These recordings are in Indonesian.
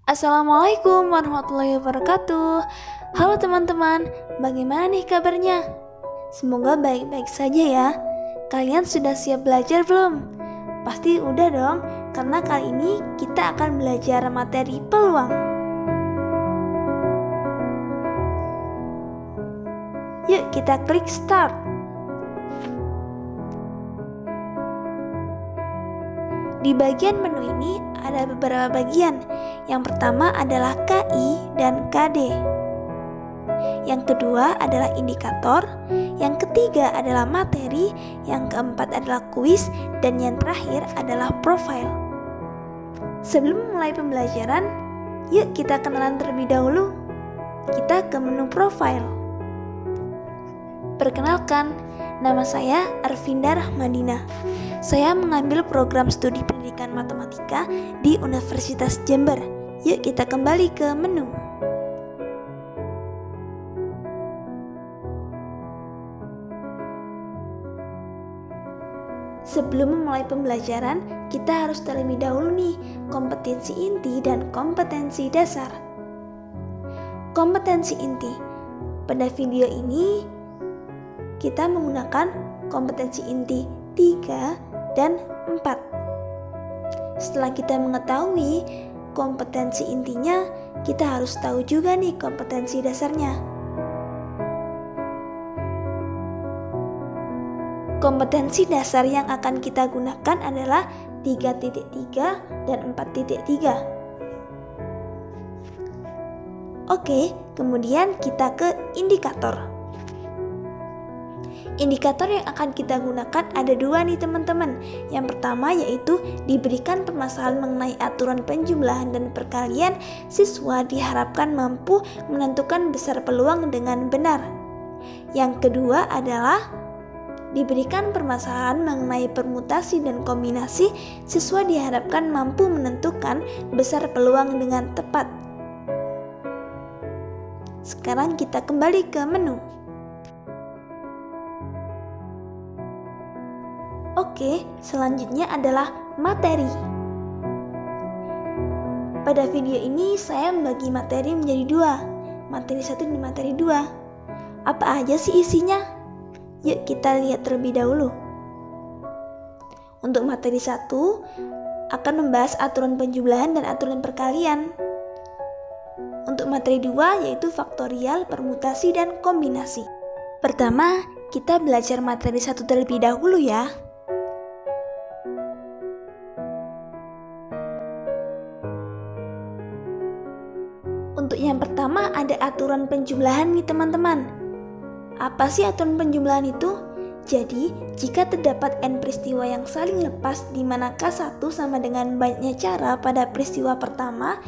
Assalamualaikum warahmatullahi wabarakatuh. Halo teman-teman, bagaimana nih kabarnya? Semoga baik-baik saja ya. Kalian sudah siap belajar belum? Pasti udah dong, karena kali ini kita akan belajar materi peluang. Yuk kita klik start. Di bagian menu ini ada beberapa bagian. Yang pertama adalah KI dan KD. Yang kedua adalah indikator. Yang ketiga adalah materi. Yang keempat adalah kuis. Dan yang terakhir adalah profile. Sebelum mulai pembelajaran, yuk kita kenalan terlebih dahulu. Kita ke menu profile. Perkenalkan, nama saya Arvinda Rahmadina. Saya mengambil program studi pendidikan matematika di Universitas Jember. Yuk kita kembali ke menu. Sebelum memulai pembelajaran, kita harus terlebih dahulu nih kompetensi inti dan kompetensi dasar. Kompetensi inti. Pada video ini kita menggunakan kompetensi inti 3 dan 4. Setelah kita mengetahui kompetensi intinya, kita harus tahu juga nih kompetensi dasarnya. Kompetensi dasar yang akan kita gunakan adalah 3.3 dan 4.3. Oke, kemudian kita ke indikator. Indikator yang akan kita gunakan ada dua nih teman-teman. Yang pertama yaitu diberikan permasalahan mengenai aturan penjumlahan dan perkalian, siswa diharapkan mampu menentukan besar peluang dengan benar. Yang kedua adalah diberikan permasalahan mengenai permutasi dan kombinasi, siswa diharapkan mampu menentukan besar peluang dengan tepat. Sekarang kita kembali ke menu. Oke, selanjutnya adalah materi. Pada video ini saya membagi materi menjadi dua, materi 1 dan materi 2. Apa aja sih isinya? Yuk kita lihat terlebih dahulu. Untuk materi 1 akan membahas aturan penjumlahan dan aturan perkalian. Untuk materi 2 yaitu faktorial, permutasi, dan kombinasi. Pertama, kita belajar materi 1 terlebih dahulu ya. Untuk yang pertama ada aturan penjumlahan nih teman-teman. Apa sih aturan penjumlahan itu? Jadi, jika terdapat n peristiwa yang saling lepas di mana K1 sama dengan banyaknya cara pada peristiwa pertama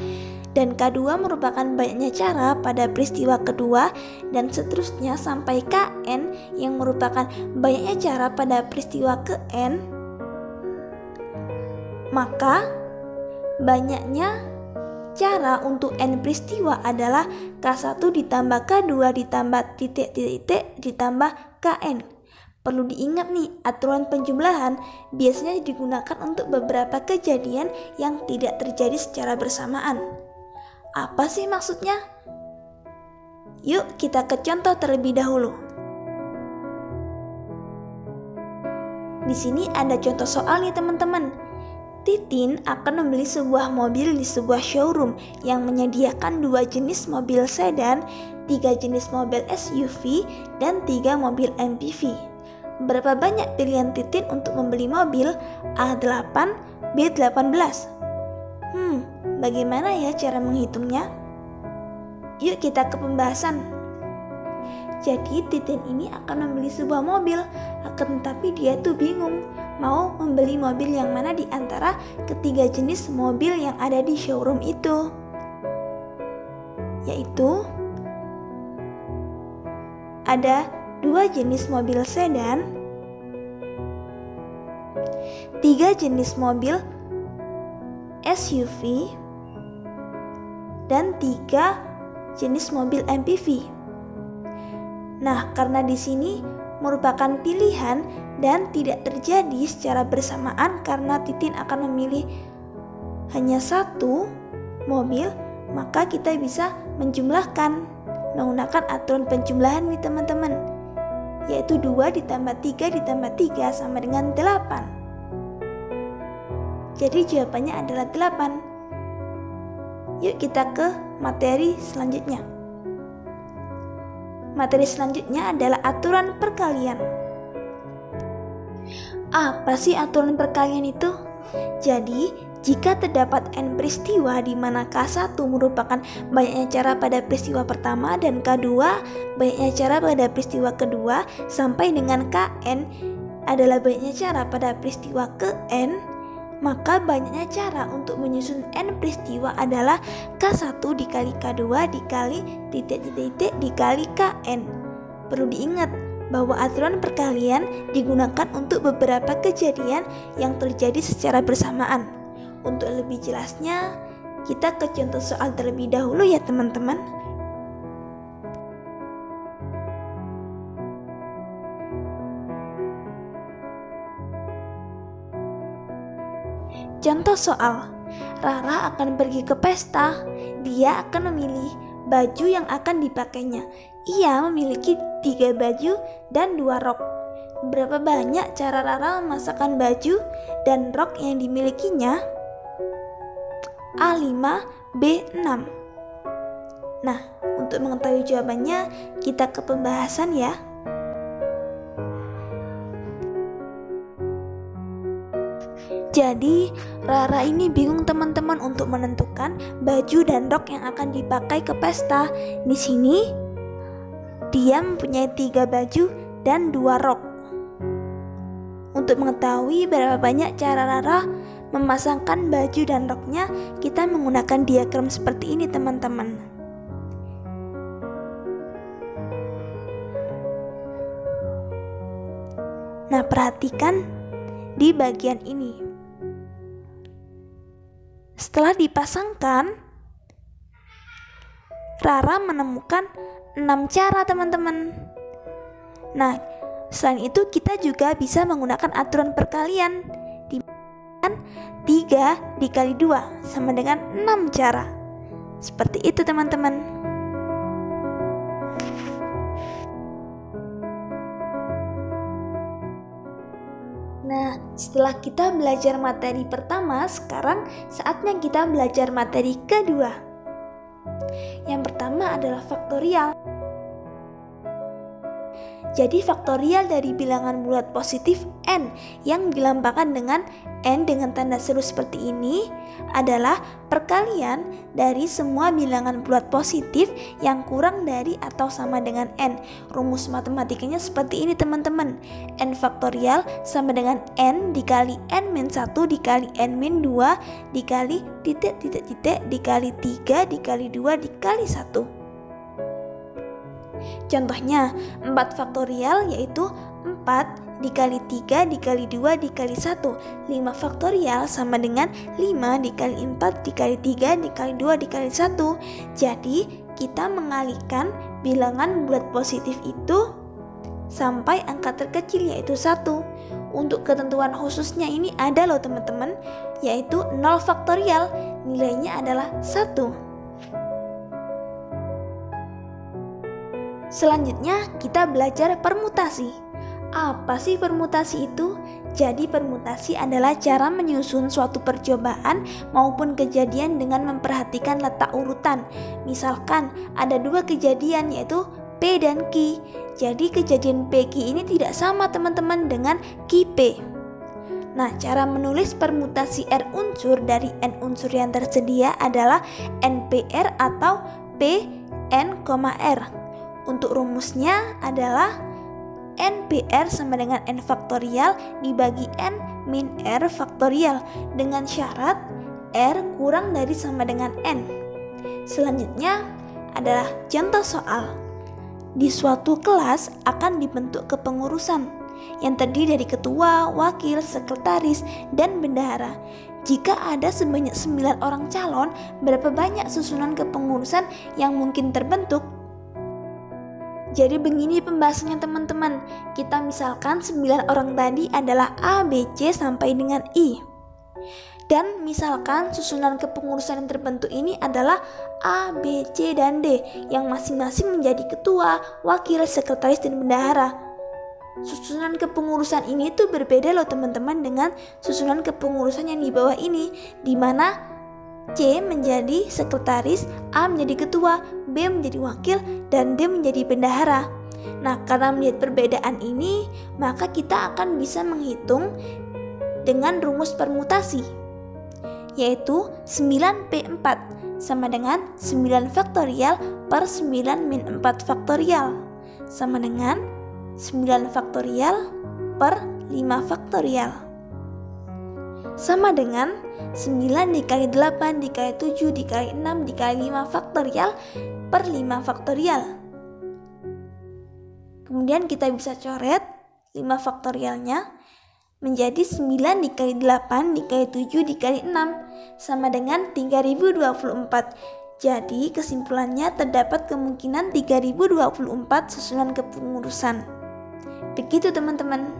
dan K2 merupakan banyaknya cara pada peristiwa kedua dan seterusnya sampai Kn yang merupakan banyaknya cara pada peristiwa ke-n, maka banyaknya cara untuk n peristiwa adalah K1 ditambah K2 ditambah titik-titik ditambah Kn. Perlu diingat nih, aturan penjumlahan biasanya digunakan untuk beberapa kejadian yang tidak terjadi secara bersamaan. Apa sih maksudnya? Yuk kita ke contoh terlebih dahulu. Di sini ada contoh soal nih teman-teman. Titin akan membeli sebuah mobil di sebuah showroom yang menyediakan 2 jenis mobil sedan, 3 jenis mobil SUV, dan 3 mobil MPV. Berapa banyak pilihan Titin untuk membeli mobil? A8, B18. Bagaimana ya cara menghitungnya? Yuk kita ke pembahasan. Jadi Titin ini akan membeli sebuah mobil, akan tetapi dia tuh bingung mau membeli mobil yang mana di antara ketiga jenis mobil yang ada di showroom itu, yaitu ada 2 jenis mobil sedan, 3 jenis mobil SUV, dan 3 jenis mobil MPV. Nah, karena di sini merupakan pilihan dan tidak terjadi secara bersamaan karena Titin akan memilih hanya satu mobil, maka kita bisa menjumlahkan menggunakan aturan penjumlahan nih teman-teman, yaitu 2 ditambah 3 ditambah 3 sama dengan 8. Jadi jawabannya adalah 8. Yuk kita ke materi selanjutnya. Materi selanjutnya adalah aturan perkalian. Apa sih aturan perkalian itu? Jadi, jika terdapat n peristiwa di mana K1 merupakan banyaknya cara pada peristiwa pertama dan K2 banyaknya cara pada peristiwa kedua sampai dengan Kn adalah banyaknya cara pada peristiwa ke-n, maka banyaknya cara untuk menyusun n peristiwa adalah K1 dikali K2 dikali titik-titik dikali Kn. Perlu diingat bahwa aturan perkalian digunakan untuk beberapa kejadian yang terjadi secara bersamaan. Untuk lebih jelasnya, kita ke contoh soal terlebih dahulu ya teman-teman. Contoh soal, Rara akan pergi ke pesta. Dia akan memilih baju yang akan dipakainya. Ia memiliki 3 baju dan 2 rok. Berapa banyak cara Rara memasakkan baju dan rok yang dimilikinya? A5, B6. Nah, untuk mengetahui jawabannya, kita ke pembahasan ya. Jadi, Rara ini bingung teman-teman untuk menentukan baju dan rok yang akan dipakai ke pesta. Di sini, dia mempunyai 3 baju dan 2 rok. Untuk mengetahui berapa banyak cara Rara memasangkan baju dan roknya, kita menggunakan diagram seperti ini teman-teman. Nah, perhatikan di bagian ini. Setelah dipasangkan, Rara menemukan 6 cara teman-teman. Nah, selain itu kita juga bisa menggunakan aturan perkalian. 3 dikali 2 sama dengan 6 cara. Seperti itu teman-teman. Nah, setelah kita belajar materi pertama, sekarang saatnya kita belajar materi kedua. Yang pertama adalah faktorial. Jadi faktorial dari bilangan bulat positif n yang dilambangkan dengan n dengan tanda seru seperti ini adalah perkalian dari semua bilangan bulat positif yang kurang dari atau sama dengan n. Rumus matematikanya seperti ini teman-teman. N faktorial sama dengan n dikali n-1 dikali n-2 dikali titik-titik-titik dikali 3 dikali 2 dikali 1. Contohnya 4 faktorial yaitu 4 dikali 3 dikali 2 dikali 1. 5 faktorial sama dengan 5 dikali 4 dikali 3 dikali 2 dikali 1. Jadi kita mengalihkan bilangan bulat positif itu sampai angka terkecil yaitu 1. Untuk ketentuan khususnya ini ada loh teman-teman, yaitu 0 faktorial, nilainya adalah 1. Selanjutnya kita belajar permutasi. Apa sih permutasi itu? Jadi permutasi adalah cara menyusun suatu percobaan maupun kejadian dengan memperhatikan letak urutan. Misalkan ada 2 kejadian yaitu P dan Q. Jadi kejadian PQ ini tidak sama teman-teman dengan QP. Nah, cara menulis permutasi R unsur dari N unsur yang tersedia adalah NPR atau PN, R. Untuk rumusnya adalah NPR sama dengan N faktorial dibagi N min R faktorial dengan syarat R kurang dari sama dengan N. Selanjutnya adalah contoh soal. Di suatu kelas akan dibentuk kepengurusan yang terdiri dari ketua, wakil, sekretaris, dan bendahara. Jika ada sebanyak 9 orang calon, berapa banyak susunan kepengurusan yang mungkin terbentuk? Jadi begini pembahasannya teman-teman. Kita misalkan 9 orang tadi adalah A, B, C sampai dengan I. Dan misalkan susunan kepengurusan yang terbentuk ini adalah A, B, C, dan D yang masing-masing menjadi ketua, wakil, sekretaris, dan bendahara. Susunan kepengurusan ini tuh berbeda loh teman-teman dengan susunan kepengurusan yang di bawah ini, di mana C menjadi sekretaris, A menjadi ketua, B menjadi wakil, dan D menjadi bendahara. Nah, karena melihat perbedaan ini, maka kita akan bisa menghitung dengan rumus permutasi, yaitu 9P4 sama dengan 9 faktorial per 9 min 4 faktorial sama dengan 9 faktorial per 5 faktorial sama dengan 9 dikali 8 dikali 7 dikali 6 dikali 5 faktorial per 5 faktorial. Kemudian kita bisa coret 5 faktorialnya menjadi 9 dikali 8 dikali 7 dikali 6 sama dengan 3024. Jadi kesimpulannya terdapat kemungkinan 3024 susunan kepengurusan. Begitu teman-teman.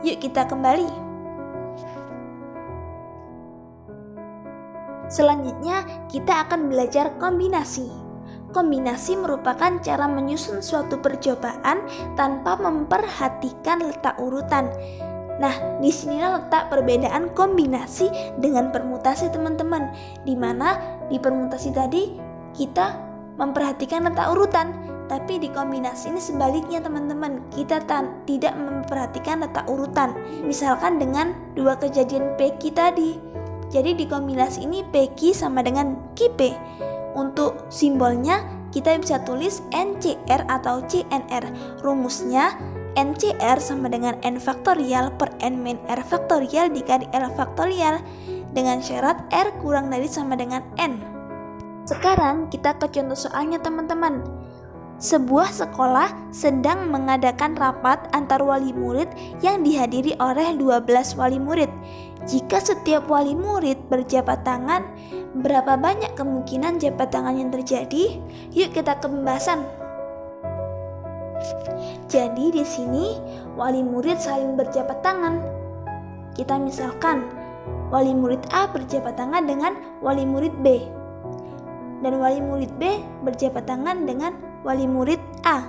Yuk kita kembali. Selanjutnya kita akan belajar kombinasi. Kombinasi merupakan cara menyusun suatu percobaan tanpa memperhatikan letak urutan. Nah, disinilah letak perbedaan kombinasi dengan permutasi teman-teman, di mana di permutasi tadi kita memperhatikan letak urutan, tapi di kombinasi ini sebaliknya teman-teman, kita tidak memperhatikan letak urutan. Misalkan dengan dua kejadian PQ tadi, jadi di kombinasi ini PQ sama dengan QP. Untuk simbolnya kita bisa tulis NCR atau CNR. Rumusnya NCR sama dengan N faktorial per N min R faktorial dikali R faktorial dengan syarat R kurang dari sama dengan N. Sekarang kita ke contoh soalnya teman-teman. Sebuah sekolah sedang mengadakan rapat antar wali murid yang dihadiri oleh 12 wali murid. Jika setiap wali murid berjabat tangan, berapa banyak kemungkinan jabat tangan yang terjadi? Yuk kita ke pembahasan. Jadi di sini wali murid saling berjabat tangan. Kita misalkan wali murid A berjabat tangan dengan wali murid B, dan wali murid B berjabat tangan dengan wali murid A.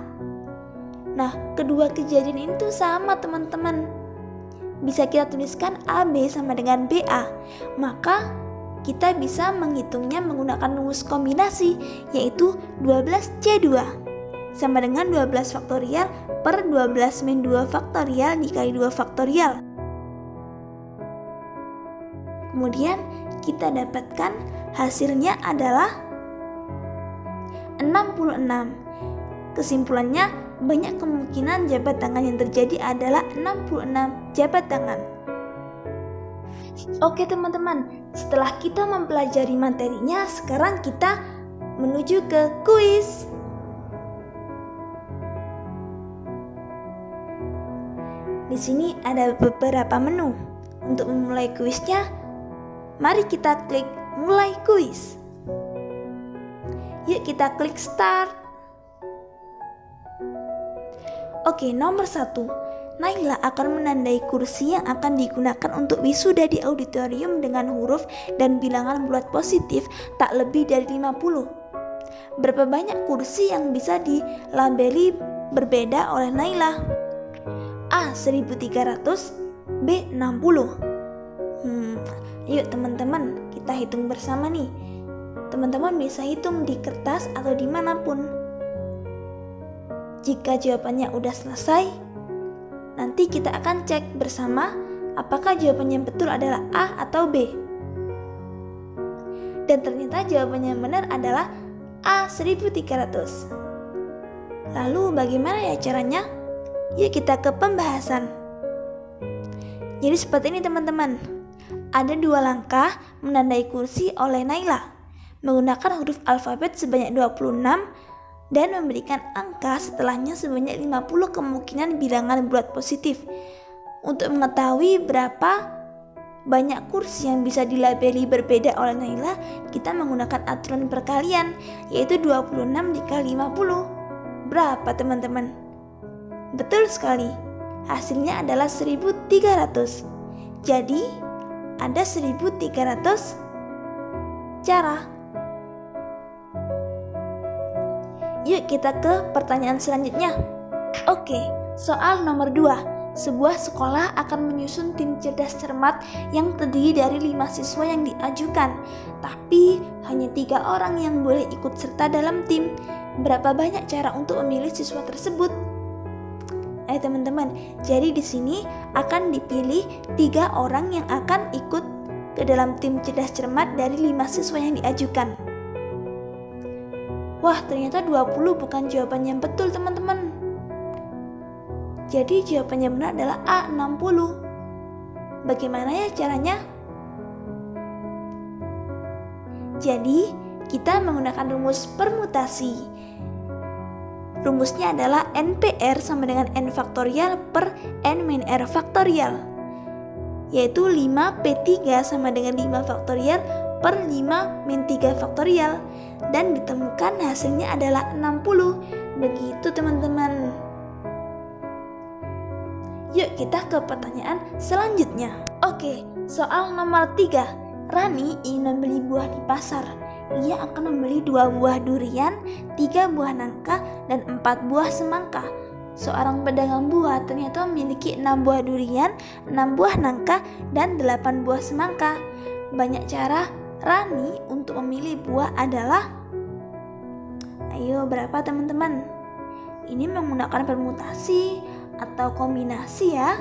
Nah, kedua kejadian ini tuh sama teman-teman. Bisa kita tuliskan AB sama dengan BA. Maka kita bisa menghitungnya menggunakan rumus kombinasi, yaitu 12C2 sama dengan 12 faktorial per 12 min 2 faktorial dikali 2 faktorial. Kemudian kita dapatkan hasilnya adalah 66. Kesimpulannya, banyak kemungkinan jabat tangan yang terjadi adalah 66 jabat tangan. Oke teman-teman, setelah kita mempelajari materinya, sekarang kita menuju ke kuis. Di sini ada beberapa menu. Untuk memulai kuisnya, mari kita klik mulai kuis. Yuk kita klik start. Oke, nomor 1. Naila akan menandai kursi yang akan digunakan untuk wisuda di auditorium dengan huruf dan bilangan bulat positif tak lebih dari 50. Berapa banyak kursi yang bisa dilabeli berbeda oleh Naila? A. 1300, B. 60. Yuk teman-teman, kita hitung bersama nih. Teman-teman bisa hitung di kertas atau dimanapun. Jika jawabannya udah selesai, nanti kita akan cek bersama apakah jawabannya yang betul adalah A atau B. Dan ternyata jawabannya yang benar adalah A. 1300. Lalu bagaimana ya caranya? Yuk kita ke pembahasan. Jadi seperti ini teman-teman. Ada 2 langkah menandai kursi oleh Naila. Menggunakan huruf alfabet sebanyak 26 dan memberikan angka setelahnya sebanyak 50 kemungkinan bilangan bulat positif. Untuk mengetahui berapa banyak kursi yang bisa dilabeli berbeda oleh Naila, kita menggunakan aturan perkalian, yaitu 26 dikali 50. Berapa teman-teman? Betul sekali, hasilnya adalah 1300. Jadi Ada 1300 cara. Yuk kita ke pertanyaan selanjutnya. Oke, soal nomor 2. Sebuah sekolah akan menyusun tim cerdas cermat yang terdiri dari 5 siswa yang diajukan, tapi hanya 3 orang yang boleh ikut serta dalam tim. Berapa banyak cara untuk memilih siswa tersebut? Ayo teman-teman, jadi di sini akan dipilih 3 orang yang akan ikut ke dalam tim cerdas cermat dari 5 siswa yang diajukan. Wah, ternyata 20 bukan jawaban yang betul teman-teman. Jadi jawabannya benar adalah A, 60. Bagaimana ya caranya? Jadi kita menggunakan rumus permutasi. Rumusnya adalah NPR sama dengan N faktorial per N min R faktorial, yaitu 5P3 sama dengan 5 faktorial per 5 min 3 faktorial, dan ditemukan hasilnya adalah 60. Begitu teman-teman. Yuk kita ke pertanyaan selanjutnya. Oke, soal nomor 3. Rani ingin membeli buah di pasar. Ia akan membeli 2 buah durian, 3 buah nangka, dan 4 buah semangka. Seorang pedagang buah ternyata memiliki 6 buah durian, 6 buah nangka, dan 8 buah semangka. Banyak cara Rani untuk memilih buah adalah, ayo berapa teman-teman? Ini menggunakan permutasi atau kombinasi ya?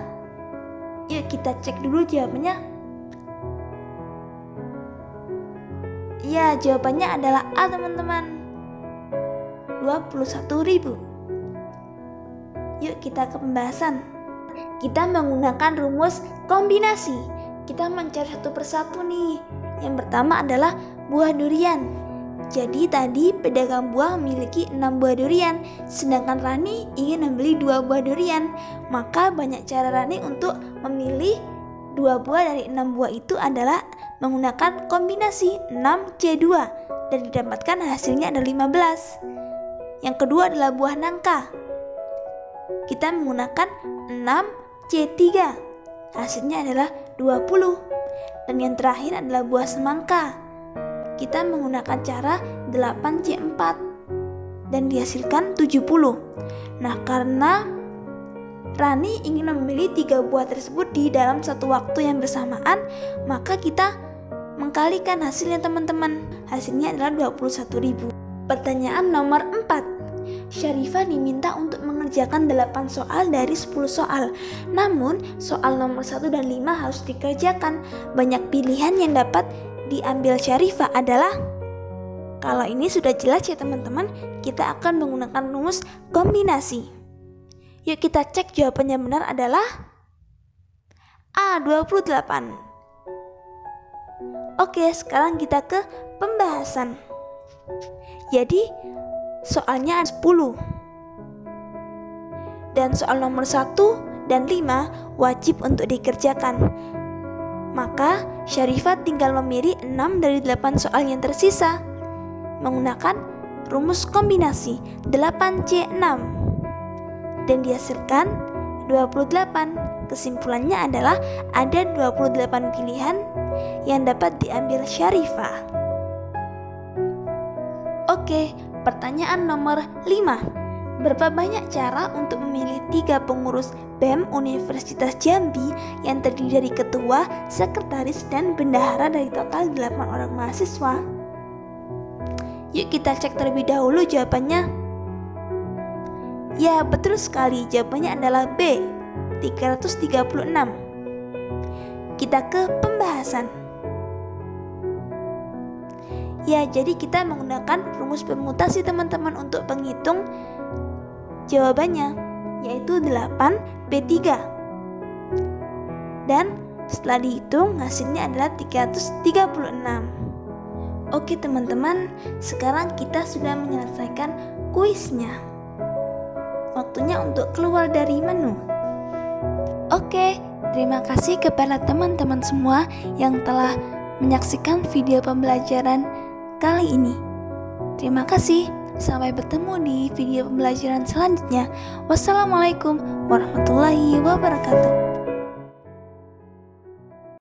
Yuk kita cek dulu jawabannya. Ya, jawabannya adalah A teman-teman, 21.000. Yuk kita ke pembahasan. Kita menggunakan rumus kombinasi. Kita mencari satu persatu nih. Yang pertama adalah buah durian. Jadi tadi pedagang buah memiliki 6 buah durian, sedangkan Rani ingin membeli 2 buah durian. Maka banyak cara Rani untuk memilih 2 buah dari 6 buah itu adalah menggunakan kombinasi 6C2 dan didapatkan hasilnya ada 15. Yang kedua adalah buah nangka. Kita menggunakan 6C3, hasilnya adalah 20. Dan yang terakhir adalah buah semangka. Kita menggunakan cara 8C4 dan dihasilkan 70. Nah, karena Rani ingin memilih 3 buah tersebut di dalam satu waktu yang bersamaan, maka kita mengkalikan hasilnya teman-teman. Hasilnya adalah 21.000. Pertanyaan nomor 4. Syarifah diminta untuk mengerjakan 8 soal dari 10 soal. Namun, soal nomor 1 dan 5 harus dikerjakan. Banyak pilihan yang dapat diambil Syarifah adalah, kalau ini sudah jelas ya teman-teman, kita akan menggunakan rumus kombinasi. Yuk kita cek jawabannya benar adalah A, 28. Oke, sekarang kita ke pembahasan. Jadi soalnya ada 10. Dan soal nomor 1 dan 5 wajib untuk dikerjakan. Maka Syarifah tinggal memilih 6 dari 8 soal yang tersisa menggunakan rumus kombinasi 8C6 dan dihasilkan 28. Kesimpulannya adalah ada 28 pilihan yang dapat diambil Syarifah. Oke, pertanyaan nomor 5. Berapa banyak cara untuk memilih 3 pengurus BEM Universitas Jambi yang terdiri dari ketua, sekretaris, dan bendahara dari total 8 orang mahasiswa? Yuk kita cek terlebih dahulu jawabannya. Ya, betul sekali, jawabannya adalah B, 336. Kita ke pembahasan. Ya, jadi kita menggunakan rumus permutasi teman-teman untuk menghitung jawabannya, yaitu 8P3. Dan setelah dihitung hasilnya adalah 336. Oke teman-teman, sekarang kita sudah menyelesaikan kuisnya. Waktunya untuk keluar dari menu. Oke, terima kasih kepada teman-teman semua yang telah menyaksikan video pembelajaran kali ini. Terima kasih. Sampai bertemu di video pembelajaran selanjutnya. Wassalamualaikum warahmatullahi wabarakatuh.